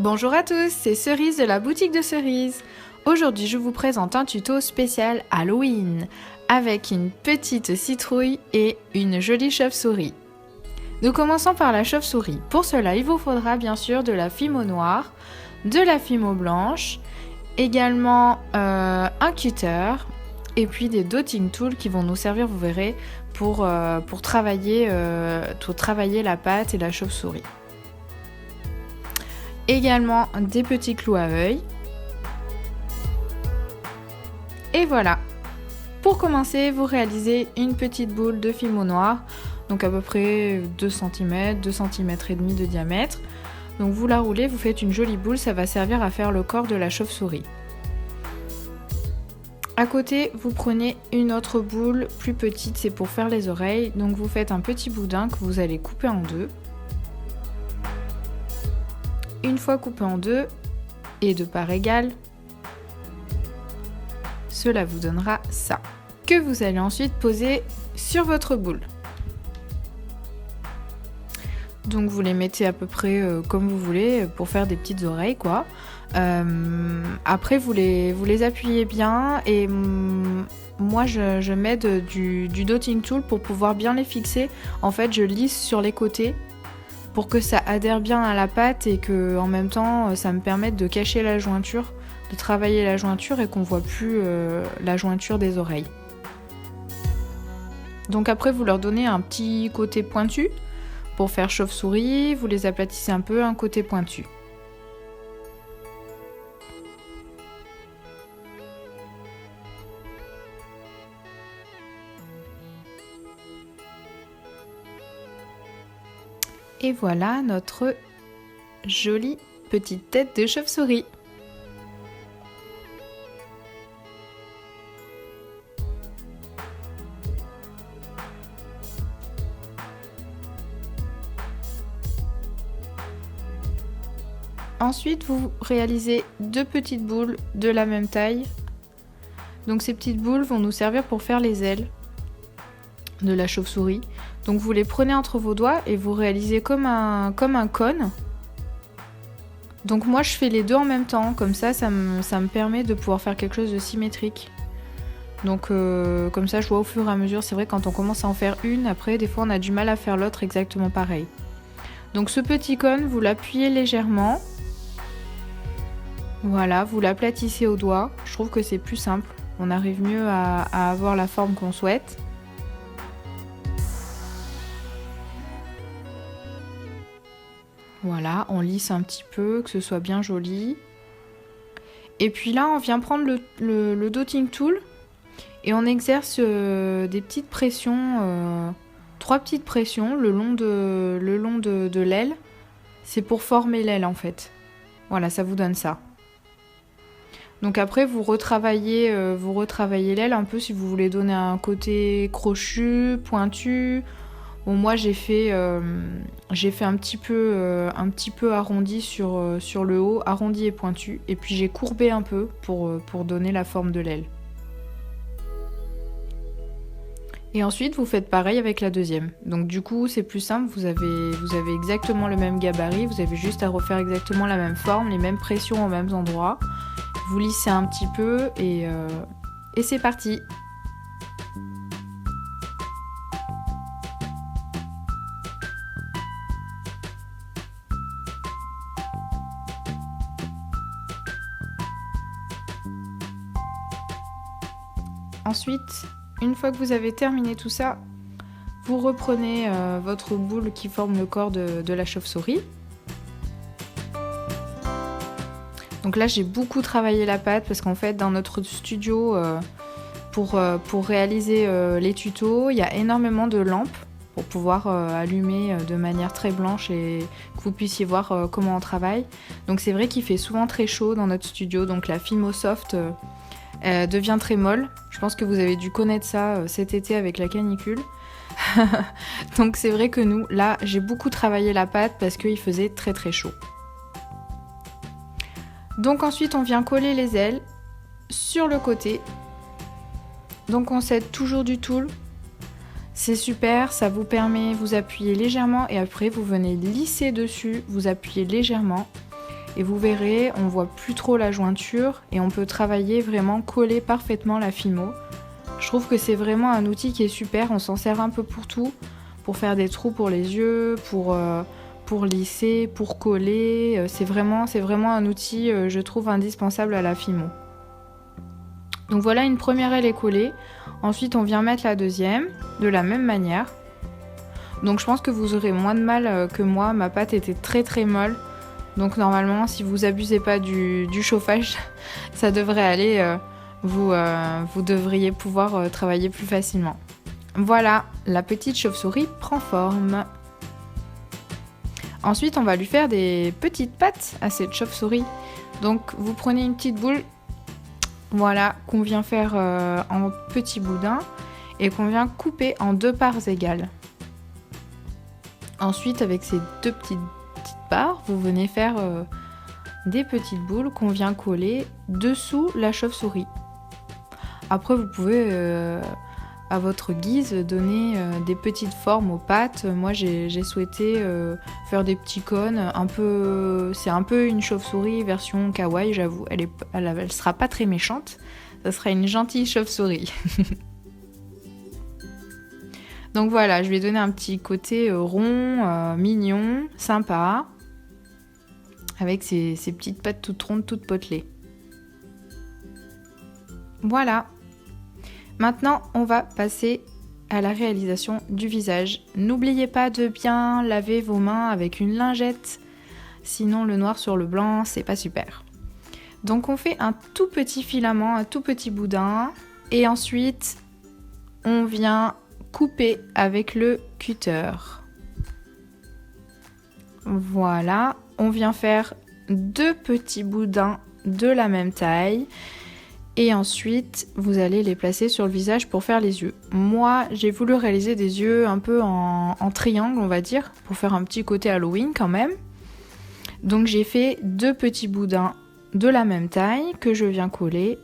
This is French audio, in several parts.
Bonjour à tous, c'est Cerise de la boutique de Cerise. Aujourd'hui, je vous présente un tuto spécial Halloween avec une petite citrouille et une jolie chauve-souris. Nous commençons par la chauve-souris. Pour cela, il vous faudra bien sûr de la fimo noire, de la fimo blanche, également un cutter et puis des dotting tools qui vont nous servir, vous verrez, pour travailler la pâte et la chauve-souris. Également des petits clous à œil. Et voilà. Pour commencer, vous réalisez une petite boule de fimo noire, donc à peu près 2 cm, 2 cm et demi de diamètre. Donc vous la roulez, vous faites une jolie boule, ça va servir à faire le corps de la chauve-souris. À côté, vous prenez une autre boule plus petite, c'est pour faire les oreilles. Donc vous faites un petit boudin que vous allez couper en deux. Une fois coupé en deux et de part égale, cela vous donnera ça, que vous allez ensuite poser sur votre boule. Donc vous les mettez à peu près comme vous voulez pour faire des petites oreilles quoi. Après vous les appuyez bien et moi je mets du dotting tool pour pouvoir bien les fixer. En fait je lisse sur les côtés pour que ça adhère bien à la pâte et que en même temps ça me permette de cacher la jointure, de travailler la jointure et qu'on voit plus la jointure des oreilles. Donc après vous leur donnez un petit côté pointu pour faire chauve-souris, vous les aplatissez un peu, un côté pointu. Et voilà notre jolie petite tête de chauve-souris. Ensuite, vous réalisez deux petites boules de la même taille. Donc ces petites boules vont nous servir pour faire les ailes de la chauve-souris. Donc vous les prenez entre vos doigts et vous réalisez comme un cône. Donc moi je fais les deux en même temps, comme ça me permet de pouvoir faire quelque chose de symétrique. Donc comme ça je vois au fur et à mesure, c'est vrai quand on commence à en faire une, après des fois on a du mal à faire l'autre exactement pareil. Donc ce petit cône, vous l'appuyez légèrement. Voilà, vous l'aplatissez au doigt, je trouve que c'est plus simple, on arrive mieux à avoir la forme qu'on souhaite. Voilà, on lisse un petit peu, que ce soit bien joli. Et puis là, on vient prendre le dotting tool et on exerce des petites pressions, 3 petites pressions le long de l'aile. C'est pour former l'aile en fait. Voilà, ça vous donne ça. Donc après, vous retravaillez l'aile un peu si vous voulez donner un côté crochu, pointu. Bon, moi j'ai fait un petit peu arrondi sur le haut, arrondi et pointu, et puis j'ai courbé un peu pour donner la forme de l'aile. Et ensuite vous faites pareil avec la deuxième. Donc du coup c'est plus simple, vous avez exactement le même gabarit, vous avez juste à refaire exactement la même forme, les mêmes pressions aux mêmes endroits. Vous lissez un petit peu et c'est parti. Ensuite, une fois que vous avez terminé tout ça, vous reprenez votre boule qui forme le corps de la chauve-souris. Donc là, j'ai beaucoup travaillé la pâte parce qu'en fait, dans notre studio, pour réaliser les tutos, il y a énormément de lampes pour pouvoir allumer de manière très blanche et que vous puissiez voir comment on travaille. Donc c'est vrai qu'il fait souvent très chaud dans notre studio, donc la Fimo Soft devient très molle. Je pense que vous avez dû connaître ça cet été avec la canicule. Donc c'est vrai que nous, là, j'ai beaucoup travaillé la pâte parce qu'il faisait très très chaud. Donc ensuite, on vient coller les ailes sur le côté. Donc on s'aide toujours du tool. C'est super, ça vous permet, vous appuyez légèrement et après vous venez lisser dessus, vous appuyez légèrement Et vous verrez, on voit plus trop la jointure et on peut travailler vraiment coller parfaitement la Fimo. Je trouve que c'est vraiment un outil qui est super, on s'en sert un peu pour tout, pour faire des trous pour les yeux, pour lisser, pour coller. C'est vraiment un outil, je trouve, indispensable à la Fimo. Donc voilà, une première aile est collée. Ensuite, on vient mettre la deuxième, de la même manière. Donc je pense que vous aurez moins de mal que moi, ma pâte était très très molle. Donc normalement, si vous abusez pas du chauffage, ça devrait aller, vous devriez pouvoir travailler plus facilement. Voilà, la petite chauve-souris prend forme. Ensuite, on va lui faire des petites pattes à cette chauve-souris. Donc vous prenez une petite boule, voilà, qu'on vient faire en petits boudins et qu'on vient couper en 2 parts égales. Ensuite, avec ces 2 petites parts, vous venez faire des petites boules qu'on vient coller dessous la chauve-souris. Après, vous pouvez, à votre guise, donner des petites formes aux pattes. Moi, j'ai souhaité faire des petits cônes. C'est un peu une chauve-souris version kawaii, j'avoue. Elle sera pas très méchante. Ça sera une gentille chauve-souris. Donc voilà, je vais donner un petit côté rond, mignon, sympa, avec ces petites pattes toutes rondes, toutes potelées. Voilà. Maintenant, on va passer à la réalisation du visage. N'oubliez pas de bien laver vos mains avec une lingette, sinon le noir sur le blanc, c'est pas super. Donc on fait un tout petit filament, un tout petit boudin, et ensuite on vient couper avec le cutter. Voilà, on vient faire 2 petits boudins de la même taille et ensuite vous allez les placer sur le visage pour faire les yeux. Moi, j'ai voulu réaliser des yeux un peu en triangle, on va dire, pour faire un petit côté Halloween quand même. Donc j'ai fait 2 petits boudins de la même taille que je viens coller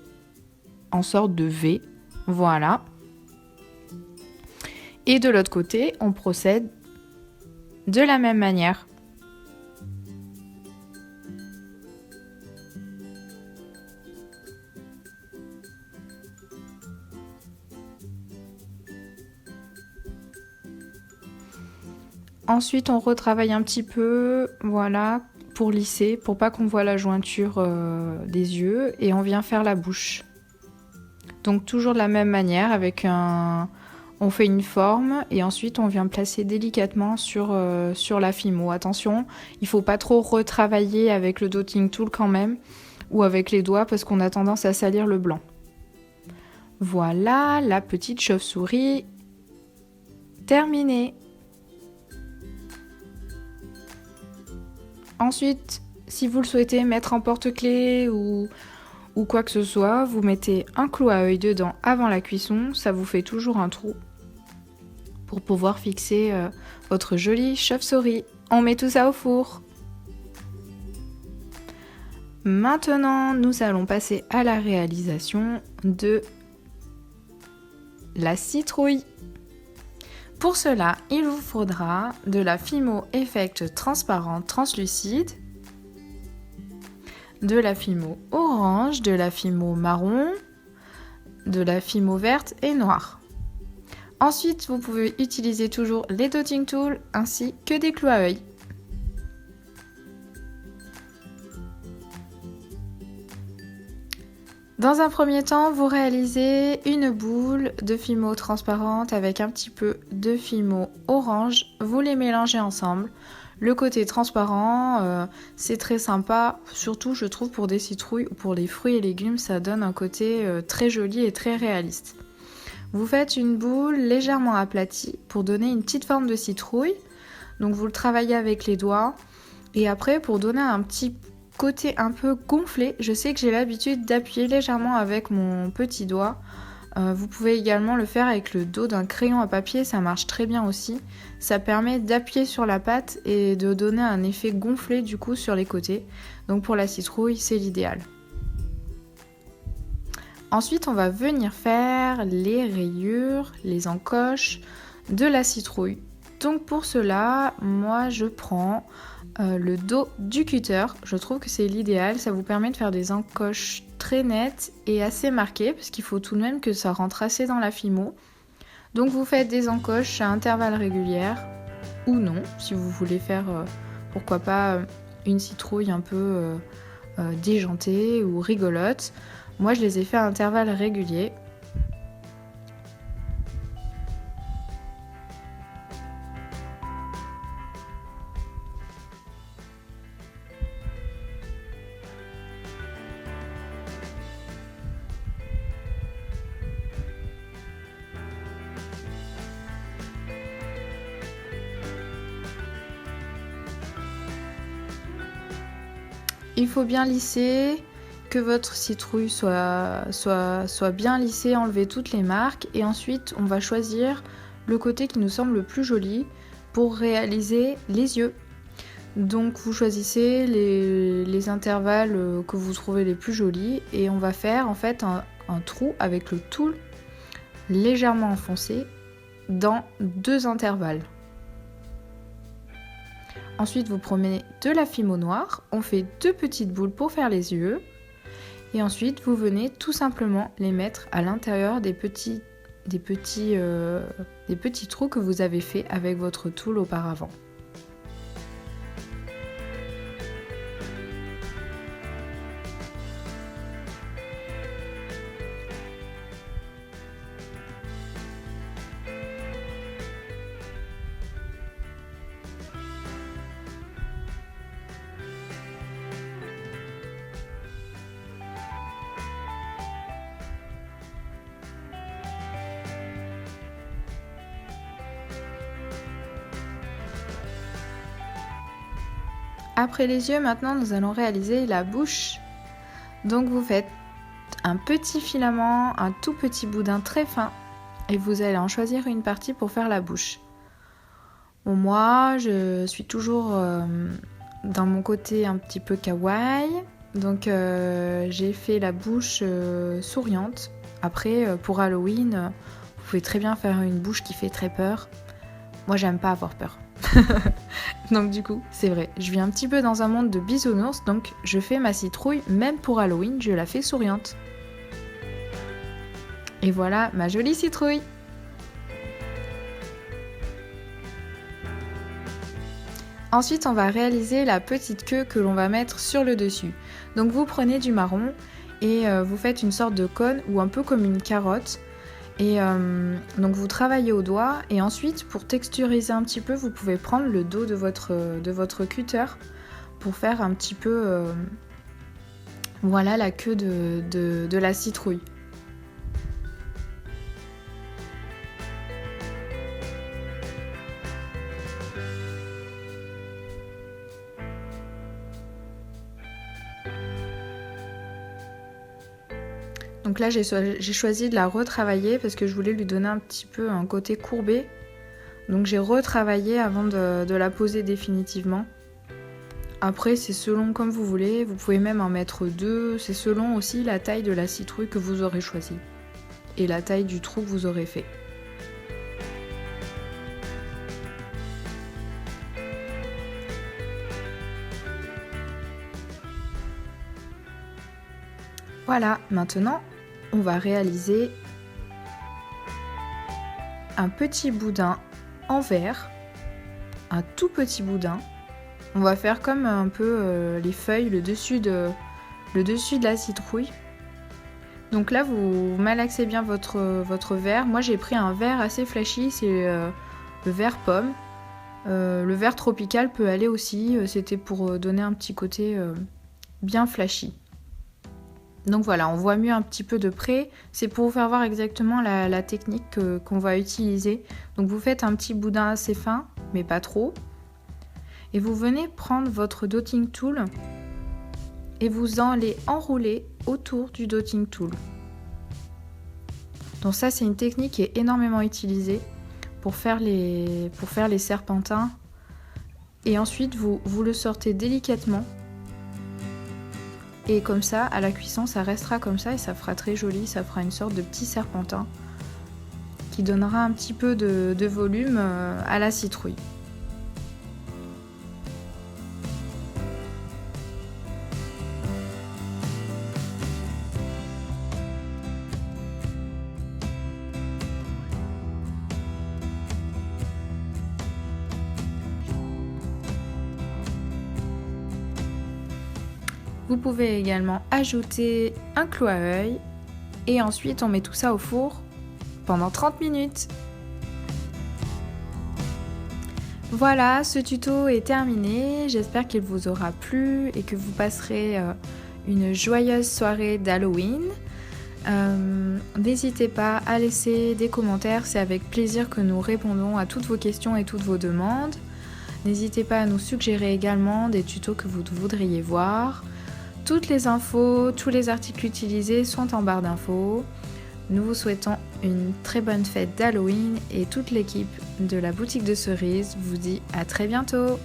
en sorte de V. Voilà. Et de l'autre côté, on procède de la même manière. Ensuite, on retravaille un petit peu, voilà, pour lisser, pour pas qu'on voit la jointure des yeux. Et on vient faire la bouche. Donc toujours de la même manière, on fait une forme et ensuite on vient placer délicatement sur la Fimo. Attention, il faut pas trop retravailler avec le dotting tool quand même ou avec les doigts parce qu'on a tendance à salir le blanc. Voilà la petite chauve-souris terminée. Ensuite, si vous le souhaitez mettre en porte-clés ou quoi que ce soit, vous mettez un clou à œil dedans avant la cuisson, ça vous fait toujours un trou pour pouvoir fixer votre jolie chauve-souris. On met tout ça au four. Maintenant, nous allons passer à la réalisation de la citrouille. Pour cela, il vous faudra de la Fimo Effect transparente translucide, de la Fimo orange, de la Fimo marron, de la Fimo verte et noire. Ensuite, vous pouvez utiliser toujours les dotting tools ainsi que des clous à œil. Dans un premier temps, vous réalisez une boule de Fimo transparente avec un petit peu de Fimo orange. Vous les mélangez ensemble. Le côté transparent, c'est très sympa, surtout je trouve pour des citrouilles ou pour les fruits et légumes, ça donne un côté très joli et très réaliste. Vous faites une boule légèrement aplatie pour donner une petite forme de citrouille. Donc vous le travaillez avec les doigts. Et après, pour donner un petit côté un peu gonflé, je sais que j'ai l'habitude d'appuyer légèrement avec mon petit doigt. Vous pouvez également le faire avec le dos d'un crayon à papier, ça marche très bien aussi. Ça permet d'appuyer sur la pâte et de donner un effet gonflé du coup sur les côtés. Donc pour la citrouille, c'est l'idéal. Ensuite, on va venir faire les rayures, les encoches de la citrouille. Donc pour cela, moi je prends le dos du cutter. Je trouve que c'est l'idéal, ça vous permet de faire des encoches très nettes et assez marquées, parce qu'il faut tout de même que ça rentre assez dans la fimo. Donc vous faites des encoches à intervalles réguliers, ou non, si vous voulez faire, pourquoi pas, une citrouille un peu déjantée ou rigolote. Moi je les ai fait à intervalles réguliers. Il faut bien lisser, que votre citrouille soit bien lissée, enlever toutes les marques. Et ensuite, on va choisir le côté qui nous semble le plus joli pour réaliser les yeux. Donc vous choisissez les intervalles que vous trouvez les plus jolis. Et on va faire en fait un trou avec le tool légèrement enfoncé dans 2 intervalles. Ensuite, vous prenez de la fimo noire, on fait 2 petites boules pour faire les yeux. Et ensuite, vous venez tout simplement les mettre à l'intérieur des petits trous que vous avez fait avec votre tool auparavant. Après les yeux, maintenant nous allons réaliser la bouche. Donc vous faites un petit filament, un tout petit boudin très fin, et vous allez en choisir une partie pour faire la bouche. Bon, moi je suis toujours dans mon côté un petit peu kawaii, donc j'ai fait la bouche souriante. Après pour Halloween, vous pouvez très bien faire une bouche qui fait très peur. Moi j'aime pas avoir peur. Donc du coup, c'est vrai, je vis un petit peu dans un monde de bisounours, donc je fais ma citrouille, même pour Halloween, je la fais souriante. Et voilà ma jolie citrouille. Ensuite, on va réaliser la petite queue que l'on va mettre sur le dessus. Donc vous prenez du marron et vous faites une sorte de cône ou un peu comme une carotte. Et donc vous travaillez au doigt et ensuite pour texturiser un petit peu vous pouvez prendre le dos de votre cutter pour faire un petit peu voilà la queue de la citrouille. Donc là j'ai choisi de la retravailler parce que je voulais lui donner un petit peu un côté courbé. Donc j'ai retravaillé avant de la poser définitivement. Après c'est selon comme vous voulez, vous pouvez même en mettre 2, c'est selon aussi la taille de la citrouille que vous aurez choisie et la taille du trou que vous aurez fait. Voilà, maintenant on va réaliser un petit boudin en verre, un tout petit boudin. On va faire comme un peu les feuilles, le dessus de la citrouille. Donc là vous malaxez bien votre verre. Moi j'ai pris un verre assez flashy, c'est le verre pomme. Le verre tropical peut aller aussi, c'était pour donner un petit côté bien flashy. Donc voilà, on voit mieux un petit peu de près. C'est pour vous faire voir exactement la technique qu'on va utiliser. Donc vous faites un petit boudin assez fin, mais pas trop. Et vous venez prendre votre dotting tool et vous allez enrouler autour du dotting tool. Donc ça c'est une technique qui est énormément utilisée pour faire les serpentins. Et ensuite vous le sortez délicatement. Et comme ça, à la cuisson, ça restera comme ça et ça fera très joli, ça fera une sorte de petit serpentin. qui donnera un petit peu de volume à la citrouille. Vous pouvez également ajouter un clou à œil et ensuite on met tout ça au four pendant 30 minutes. Voilà, ce tuto est terminé, j'espère qu'il vous aura plu et que vous passerez une joyeuse soirée d'Halloween. N'hésitez pas à laisser des commentaires, c'est avec plaisir que nous répondons à toutes vos questions et toutes vos demandes. N'hésitez pas à nous suggérer également des tutos que vous voudriez voir. Toutes les infos, tous les articles utilisés sont en barre d'infos. Nous vous souhaitons une très bonne fête d'Halloween et toute l'équipe de la boutique de cerises vous dit à très bientôt.